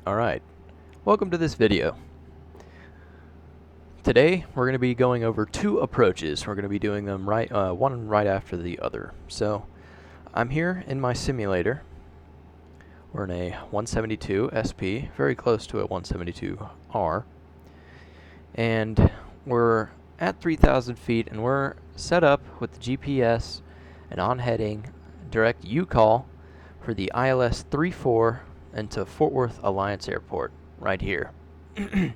Alright, welcome to this video. Today we're going to be going over two approaches. We're going to be doing them one right after the other. So I'm here in my simulator. We're in a 172 SP, very close to a 172R. And we're at 3,000 feet and we're set up with the GPS and on heading direct U-call for the ILS 34 into Fort Worth Alliance Airport right here. You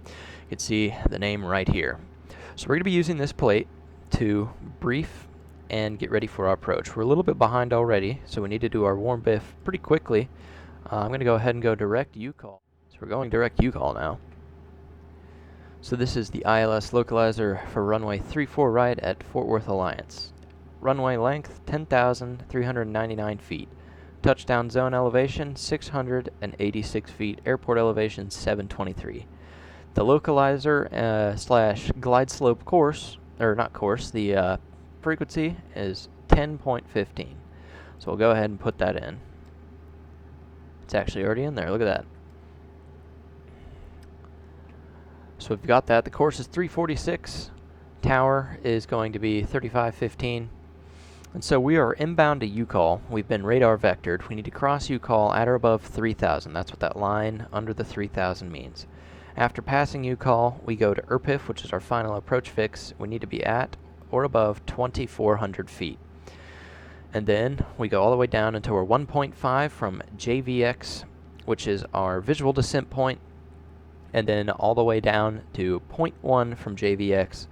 can see the name right here. So we're going to be using this plate to brief and get ready for our approach. We're a little bit behind already, so we need to do our warm biff pretty quickly. I'm going to go ahead and go direct U-call. So we're going direct U-call now. So this is the Ils Localizer for runway 34 right at Fort Worth Alliance. Runway length 10,399 feet. Touchdown zone elevation 686 feet. Airport elevation 723. The localizer slash glide slope course, or not course, the frequency is 10.15. So we'll go ahead and put that in. It's actually already in there. Look at that. So we've got that. The course is 346. Tower is going to be 3515. And so we are inbound to U-call. We've been radar vectored. We need to cross U-call at or above 3,000. That's what that line under the 3,000 means. After passing U-call, we go to ERPIF, which is our final approach fix. We need to be at or above 2,400 feet. And then we go all the way down until we're 1.5 from JVX, which is our visual descent point, and then all the way down to 0.1 from JVX,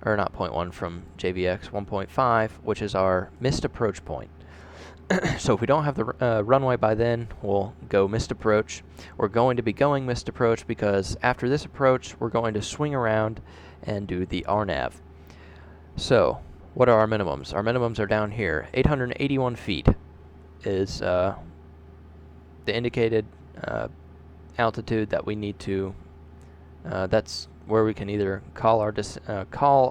or not 0.1 from JVX, 1.5, which is our missed approach point. So if we don't have the runway by then, we'll go missed approach. We're going to be going missed approach because after this approach, we're going to swing around and do the RNAV. So what are our minimums? Our minimums are down here. 881 feet is the indicated altitude that we need to. That's where we can either call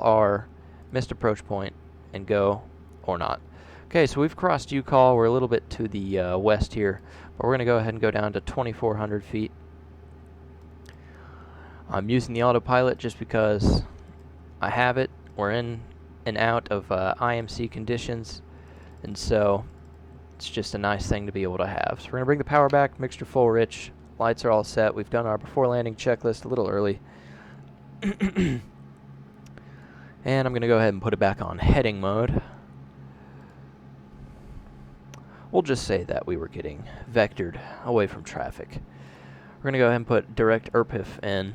our missed approach point and go or not. Okay, so we've crossed U-call. We're a little bit to the west here, but we're going to go ahead and go down to 2,400 feet. I'm using the autopilot just because I have it. We're in and out of IMC conditions, and so it's just a nice thing to be able to have. So we're going to bring the power back, mixture full rich, lights are all set. We've done our before landing checklist a little early. And I'm going to go ahead and put it back on heading mode. We'll just say that we were getting vectored away from traffic. We're going to go ahead and put direct ERPIF in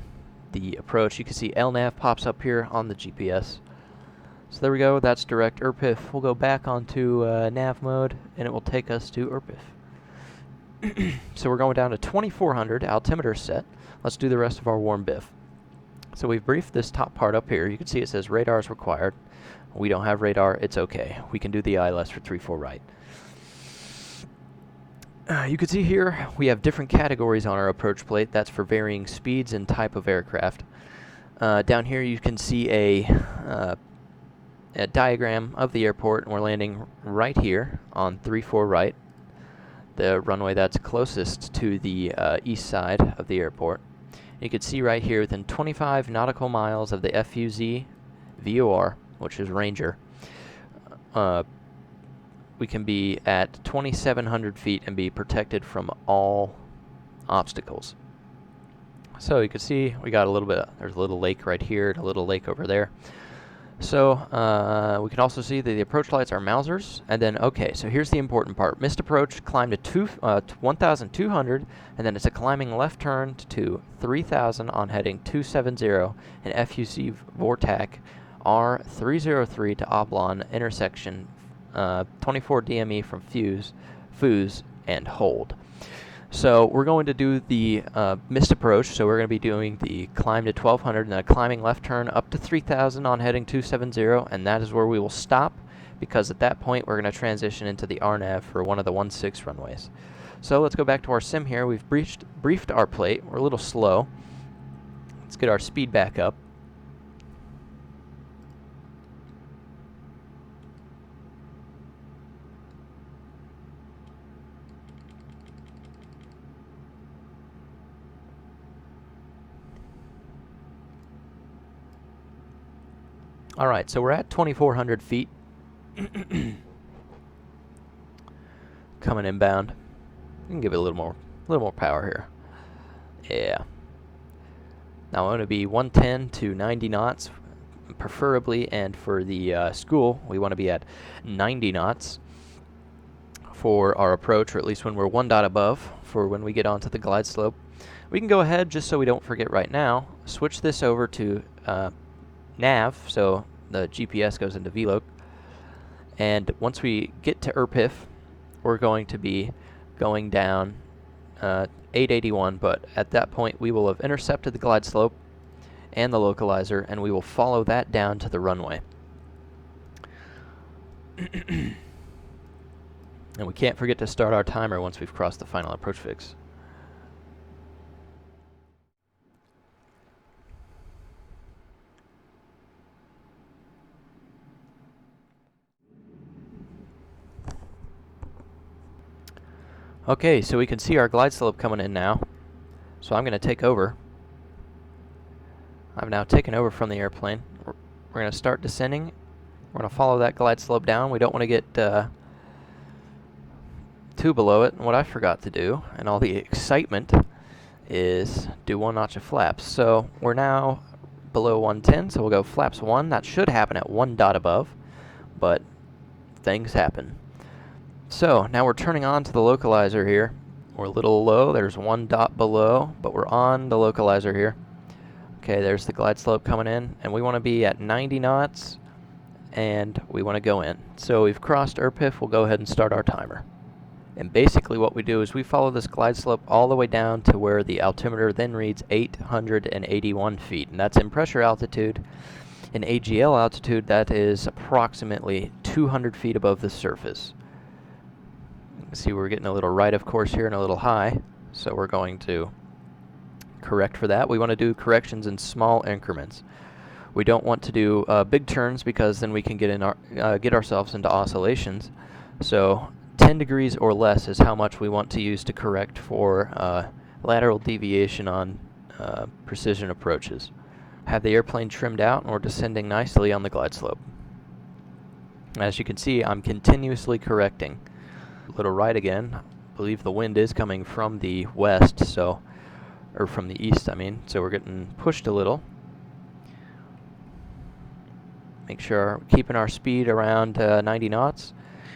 the approach. You can see LNAV pops up here on the GPS. So there we go, that's direct ERPIF. We'll go back onto nav mode, and it will take us to ERPIF. So we're going down to 2,400, altimeter set. Let's do the rest of our warm biff. So we've briefed this top part up here. You can see it says radar is required. We don't have radar, it's okay. We can do the ILS for 3-4 right. You can see here we have different categories on our approach plate. That's for varying speeds and type of aircraft. Down here you can see a diagram of the airport, and we're landing right here on 3-4 right, the runway that's closest to the east side of the airport. You can see right here within 25 nautical miles of the FUZ VOR, which is Ranger, we can be at 2,700 feet and be protected from all obstacles. So you can see we got a little bit, there's a little lake right here and a little lake over there. So we can also see that the approach lights are Mausers. And then, okay, so here's the important part. Missed approach, climb to 1,200, and then it's a climbing left turn to 3,000 on heading 270, and FUC Vortac R303 to Oblong intersection 24 DME from Foos, and hold. So we're going to do the missed approach, so we're going to be doing the climb to 1,200 and then a climbing left turn up to 3,000 on heading 270, and that is where we will stop, because at that point we're going to transition into the RNAV for one of the 16 runways. So let's go back to our sim here. We've briefed our plate. We're a little slow. Let's get our speed back up. Alright, so we're at 2,400 feet. Coming inbound. We can give it a little more power here. Yeah. Now I'm going to be 110 to 90 knots, preferably, and for the school, we want to be at 90 knots for our approach, or at least when we're 1 dot above, for when we get onto the glide slope. We can go ahead, just so we don't forget right now, switch this over to nav, so the GPS goes into VLOC, and once we get to ERPIF, we're going to be going down 881, but at that point we will have intercepted the glide slope and the localizer, and we will follow that down to the runway. And we can't forget to start our timer once we've crossed the final approach fix. Okay, so we can see our glide slope coming in now. So I'm going to take over. I've now taken over from the airplane. We're going to start descending. We're going to follow that glide slope down. We don't want to get too below it. And what I forgot to do, and all the excitement, is do 1 notch of flaps. So we're now below 110, so we'll go flaps 1. That should happen at 1 dot above, but things happen. So now we're turning on to the localizer here. We're a little low. There's 1 dot below, but we're on the localizer here. Okay, there's the glide slope coming in, and we want to be at 90 knots, and we want to go in. So we've crossed ERPIF. We'll go ahead and start our timer. And basically what we do is we follow this glide slope all the way down to where the altimeter then reads 881 feet, and that's in pressure altitude. In AGL altitude, that is approximately 200 feet above the surface. See, we're getting a little right, of course, here and a little high, so we're going to correct for that. We want to do corrections in small increments. We don't want to do big turns, because then we can get ourselves into oscillations. So 10 degrees or less is how much we want to use to correct for lateral deviation on precision approaches. Have the airplane trimmed out, and we're descending nicely on the glide slope. As you can see, I'm continuously correcting. A little right again. I believe the wind is coming from the west, so, or from the east, I mean, so we're getting pushed a little. Make sure we're keeping our speed around 90 knots.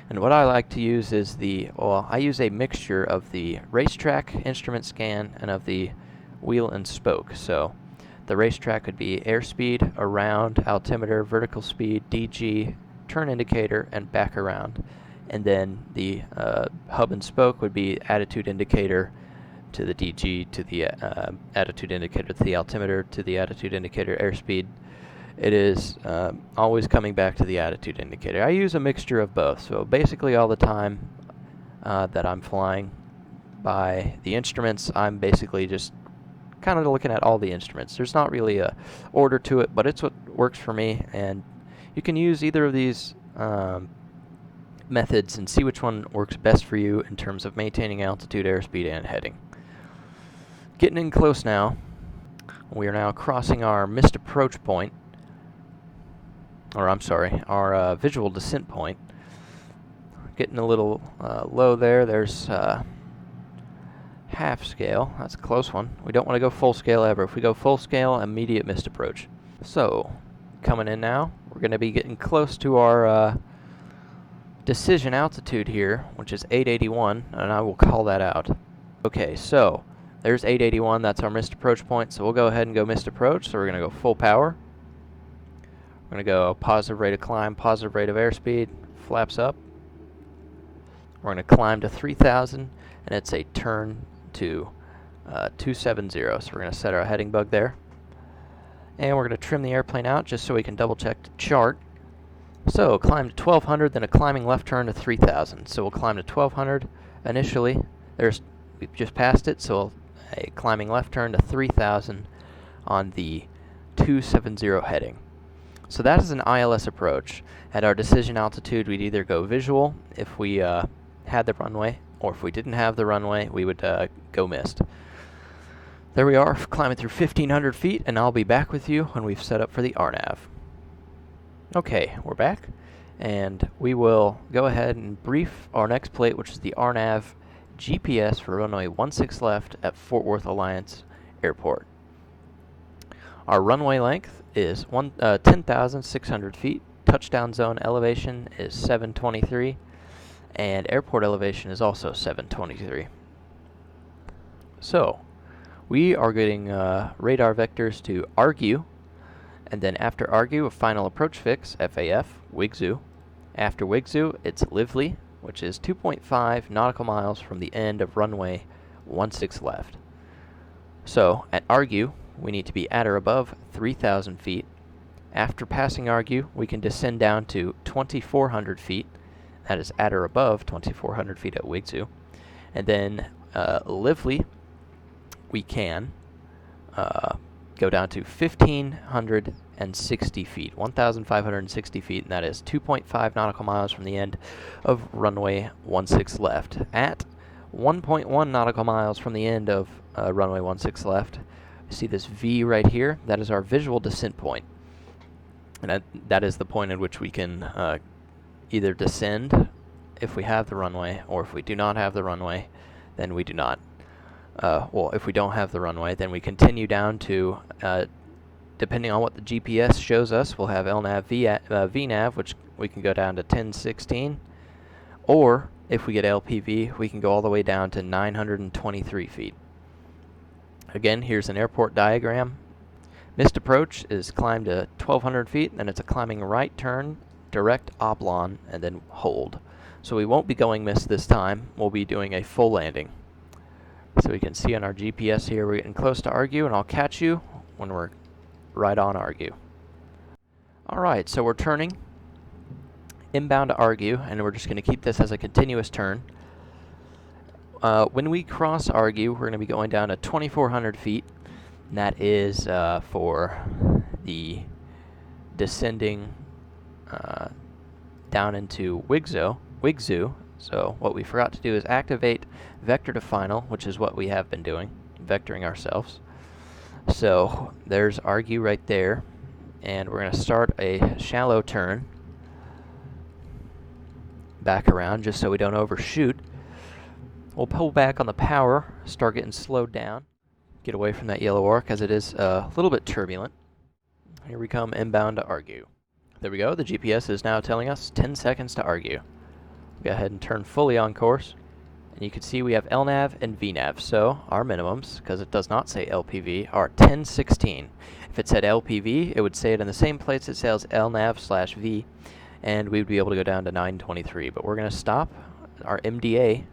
And what I like to use is I use a mixture of the racetrack instrument scan and of the wheel and spoke. So the racetrack would be airspeed, around, altimeter, vertical speed, DG, turn indicator, and back around. And then the hub and spoke would be attitude indicator to the DG, to the attitude indicator to the altimeter, to the attitude indicator airspeed. It is always coming back to the attitude indicator. I use a mixture of both. So basically all the time that I'm flying by the instruments, I'm basically just kind of looking at all the instruments. There's not really a order to it, but it's what works for me. And you can use either of these methods and see which one works best for you in terms of maintaining altitude, airspeed, and heading. Getting in close now. We are now crossing our missed approach point, or I'm sorry, our visual descent point. Getting a little low there. There's half scale. That's a close one. We don't want to go full scale ever. If we go full scale, immediate missed approach. So, coming in now, we're going to be getting close to our decision altitude here, which is 881, and I will call that out. Okay, so there's 881. That's our missed approach point. So we'll go ahead and go missed approach. So we're going to go full power. We're going to go positive rate of climb, positive rate of airspeed, flaps up. We're going to climb to 3,000, and it's a turn to 270. So we're going to set our heading bug there. And we're going to trim the airplane out just so we can double check the chart. So climb to 1,200, then a climbing left turn to 3,000. So we'll climb to 1,200 initially. We've just passed it, so a climbing left turn to 3,000 on the 270 heading. So that is an ILS approach. At our decision altitude, we'd either go visual if we had the runway, or if we didn't have the runway, we would go missed. There we are, climbing through 1,500 feet, and I'll be back with you when we've set up for the RNAV. Okay, we're back, and we will go ahead and brief our next plate, which is the RNAV GPS for runway 16 left at Fort Worth Alliance Airport. Our runway length is 10,600 feet, touchdown zone elevation is 723, and airport elevation is also 723. So, we are getting radar vectors to argue, and then after argue, a final approach fix, FAF, Wigzoo. After Wigzoo, it's Lively, which is 2.5 nautical miles from the end of runway 16 left. So, at argue, we need to be at or above 3,000 feet. After passing argue, we can descend down to 2,400 feet. That is at or above 2,400 feet at Wigzoo. And then Lively, we can go down to 1,560 feet, 1,560 feet, and that is 2.5 nautical miles from the end of runway 16 left. At 1.1 nautical miles from the end of runway 16 left, you see this V right here. That is our visual descent point. And that is the point at which we can either descend if we have the runway, or if we do not have the runway, then we do not. Well, if we don't have the runway, then we continue down to, depending on what the GPS shows us, we'll have LNAV, VNAV, which we can go down to 1016, or if we get LPV, we can go all the way down to 923 feet. Again, here's an airport diagram. Missed approach is climb to 1,200 feet, then it's a climbing right turn, direct oblong, and then hold. So we won't be going missed this time. We'll be doing a full landing. So we can see on our GPS here, we're getting close to argue, and I'll catch you when we're right on argue. Alright, so we're turning inbound to argue, and we're just going to keep this as a continuous turn. When we cross argue, we're going to be going down to 2,400 feet, and that is for the descending down into Wigzoo. So what we forgot to do is activate vector to final, which is what we have been doing, vectoring ourselves. So there's argue right there, and we're going to start a shallow turn back around just so we don't overshoot. We'll pull back on the power, start getting slowed down, get away from that yellow arc as it is a little bit turbulent. Here we come inbound to argue. There we go, the GPS is now telling us 10 seconds to argue. Go ahead and turn fully on course, and you can see we have LNAV and VNAV, so our minimums, because it does not say LPV, are 1016. If it said LPV, it would say it in the same place it says LNAV/V, and we would be able to go down to 923, but we're going to stop. Our MDA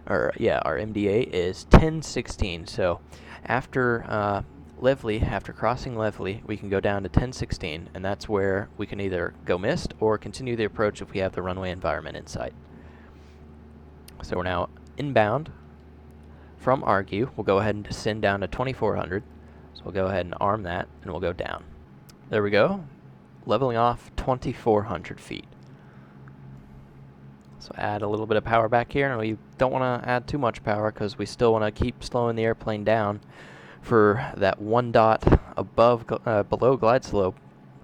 is 1016, so after after crossing Lively, we can go down to 1016, and that's where we can either go missed or continue the approach if we have the runway environment in sight. So we're now inbound from argue. We'll go ahead and descend down to 2,400. So we'll go ahead and arm that, and we'll go down. There we go, leveling off 2,400 feet. So add a little bit of power back here, and we don't want to add too much power because we still want to keep slowing the airplane down for that one dot below glide slope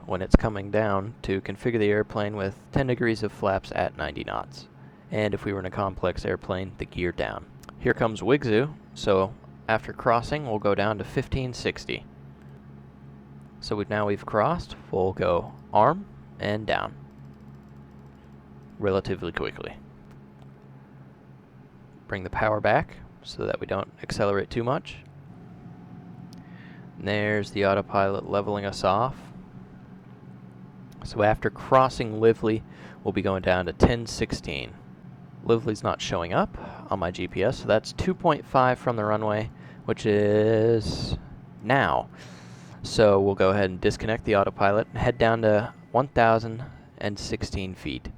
when it's coming down to configure the airplane with 10 degrees of flaps at 90 knots. And if we were in a complex airplane, the gear down. Here comes Wigzoo, so after crossing, we'll go down to 1560. So we've crossed, we'll go arm and down relatively quickly. Bring the power back so that we don't accelerate too much. And there's the autopilot leveling us off. So after crossing Lively, we'll be going down to 1016. Lively's not showing up on my GPS, so that's 2.5 from the runway, which is now. So we'll go ahead and disconnect the autopilot and head down to 1,016 feet.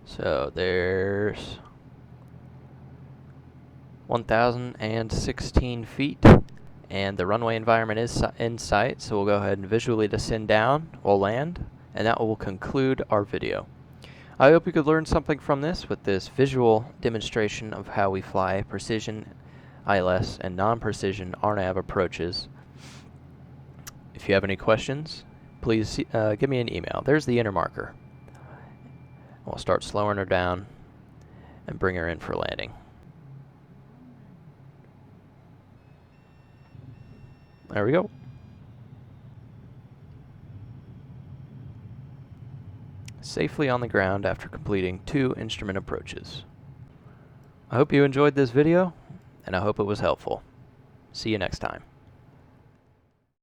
So there's 1,016 feet, and the runway environment is in sight, so we'll go ahead and visually descend down, we'll land, and that will conclude our video. I hope you could learn something from this with this visual demonstration of how we fly precision ILS and non-precision RNAV approaches. If you have any questions, please give me an email. There's the inner marker. We'll start slowing her down and bring her in for landing. There we go. Safely on the ground after completing 2 instrument approaches. I hope you enjoyed this video, and I hope it was helpful. See you next time.